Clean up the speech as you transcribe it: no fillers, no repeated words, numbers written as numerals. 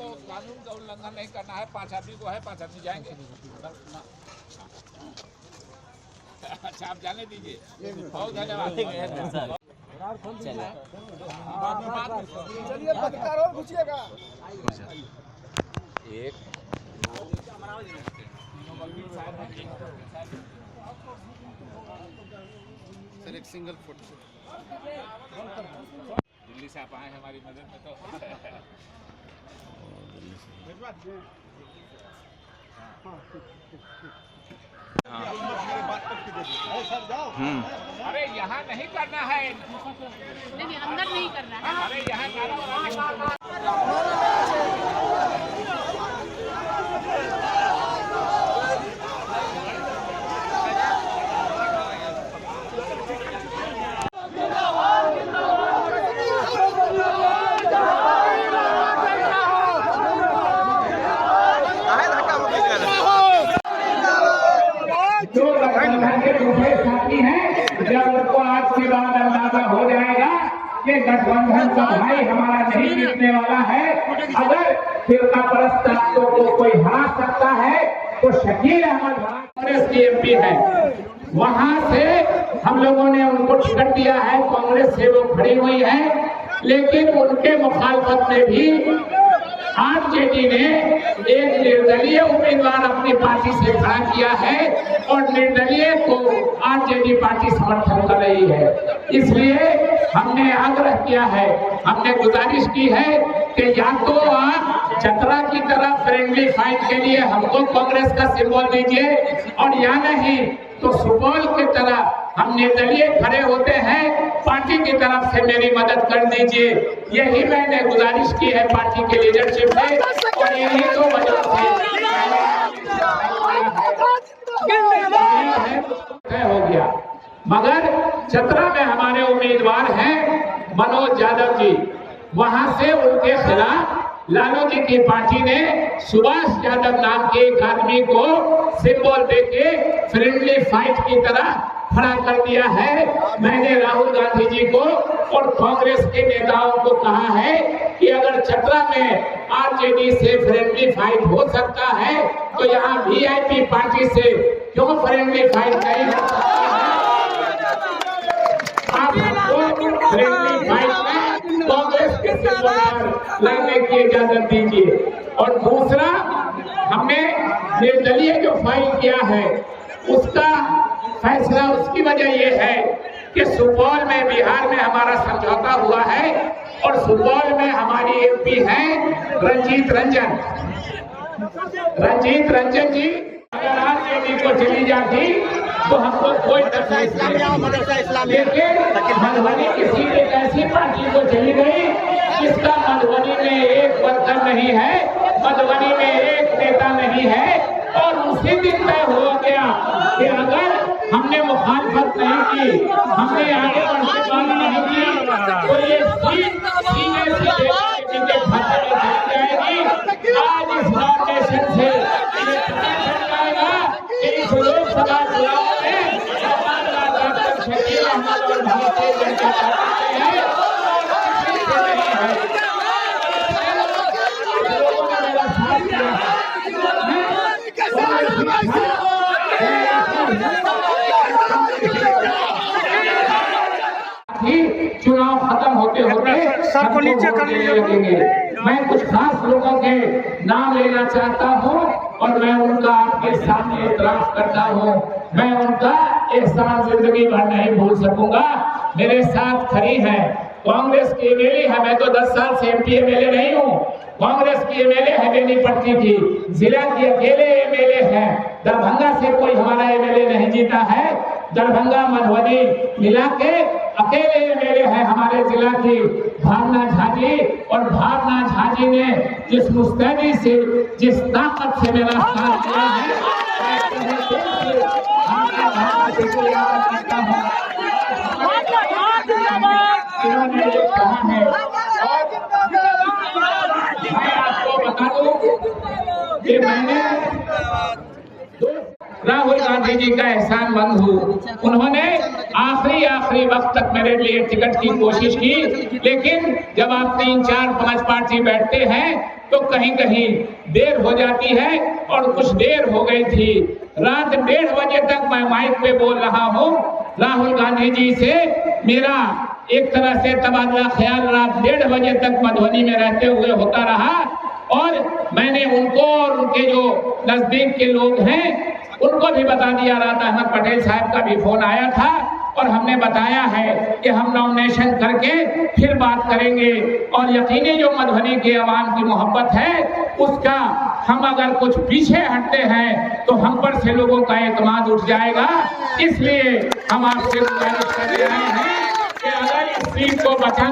को कानून का उल्लंघन नहीं करना है। 5 आदमी को है, 5 आदमी जाएंगे। अच्छा, आप जाने दीजिए। बहुत धन्यवाद। चलिए पत्रकारों घुसिएगा। एक सर एक सिंगल फोटो। दिल्ली से आप आए हैं हमारी मदद में, तो अरे यहाँ नहीं करना है। नहीं, अंदर नहीं करना है। अरे यहाँ जो गठबंधन के दूसरे साथी हैं, जब उनको आज के बाद अंदाजा हो जाएगा कि गठबंधन का भाई हमारा नहीं जीतने वाला है, अगर फिरका परस्त ताकतों को कोई हरा सकता है तो शकील अहमद कांग्रेस की एमपी है। वहां से हम लोगों ने उनको टिकट दिया है, कांग्रेस से वो खड़ी हुई है, लेकिन उनके मुखालफत में भी आरजेडी ने एक निर्दलीय उम्मीदवार अपनी पार्टी से खड़ा किया है और निर्दलीय को आरजेडी पार्टी समर्थन कर रही है। इसलिए हमने आग्रह किया है, हमने गुजारिश की है कि या तो आप चतरा की तरह फ्रेंडली फाइट के लिए हमको कांग्रेस का सिंबल दीजिए, और या नहीं तो सुपौल की तरह हम निर्दलीय खड़े होते हैं, पार्टी की तरफ से मेरी मदद कर दीजिए। यही मैंने गुजारिश की है पार्टी के लीडरशिप से, और यही तो वजह से हो गया। मगर चतरा में हमारे उम्मीदवार हैं मनोज यादव जी, वहां से उनके खिलाफ लालू जी की पार्टी ने सुभाष यादव नाम के एक आदमी को सिंबल देके फ्रेंडली फाइट की तरह खड़ा कर दिया है। मैंने राहुल गांधी जी को और कांग्रेस के नेताओं को कहा है कि अगर चतरा में आरजेडी से फ्रेंडली फाइट हो सकता है तो यहाँ वीआईपी पार्टी से क्यों फ्रेंडली फाइट नहीं हो सकती है? आप हमको फ्रेंडली फाइट में कांग्रेस के लड़ने की इजाजत दीजिए। और दूसरा, हमने निर्दलीय जो फाइल किया है उसका फैसला उसकी वजह यह है कि सुपौल में बिहार में हमारा समझौता हुआ है और सुपौल में हमारी एमपी हैं रंजीत रंजन जी। अगर आरजेडी को चली जाती तो हमको कोई तकलीफ नहीं, लेकिन मधुबनी की सीट एक ऐसी पार्टी को चली गई जिसका मधुबनी में एक वर्कर नहीं है, मधुबनी में एक नेता नहीं है, और उसी दिन तय हो गया कि अगर हमने मुखालफत नहीं की, हमने आगे बढ़ने बात नहीं की, तो ये सीट सीधे जिनके खाते में चली जाएगी। आज इस नॉमिनेशन से जाएगा कि इस लोकसभा चुनाव में शकील अहमद और भारतीय जनता पार्टी है। लोगों ने मेरा साथ दिया चुनाव खत्म होते होते सबको नीचे करने लगेंगे। मैं कुछ खास लोगों के नाम लेना चाहता हूं और मैं उनका आपके सामने इतराफ करता हूं। मैं उनका एहसान जिंदगी भर नहीं भूल सकूंगा। मेरे साथ खड़ी है कांग्रेस की एमएलए है, मैं तो 10 साल से एमपी एमएलए नहीं हूँ, कांग्रेस की एमएलए है बेनीपट्टी की, जिला की अकेले एमएलए है। दरभंगा से कोई हमारा एमएलए नहीं जीता है, दरभंगा मधुबनी मिला के अकेले एमएलए है हमारे जिला की भावना झा जी। और भावना झा जी ने जिस मुस्तैदी से, जिस ताकत से मेरा साथ दिया है, इन्होंने जो कहा है, मैं आपको बता दूं कि मैंने राहुल गांधी जी का एहसान मंद हूँ। उन्होंने आखिरी वक्त तक मेरे लिए टिकट की कोशिश की, लेकिन जब आप 3, 4, 5 पार्टी बैठते हैं तो कहीं कहीं देर हो जाती है, और कुछ देर हो गई थी। रात 1:30 बजे तक मैं माइक पे बोल रहा हूँ। राहुल गांधी जी से मेरा एक तरह से तबादला ख्याल रात 1:30 बजे तक मधुबनी में रहते हुए होता रहा, और मैंने उनको और उनके जो नजदीक के लोग हैं उनको भी बता दिया। रात अहमद पटेल साहब का भी फोन आया था, और हमने बताया है कि हम नॉमिनेशन करके फिर बात करेंगे, और यकीनी जो मधुबनी के अवाम की मोहब्बत है उसका हम अगर कुछ पीछे हटते हैं तो हम पर से लोगों का एतमाद उठ जाएगा। इसलिए हम आपसे गुजारिश कर रहे हैं कि अगर इस सीट को बचाना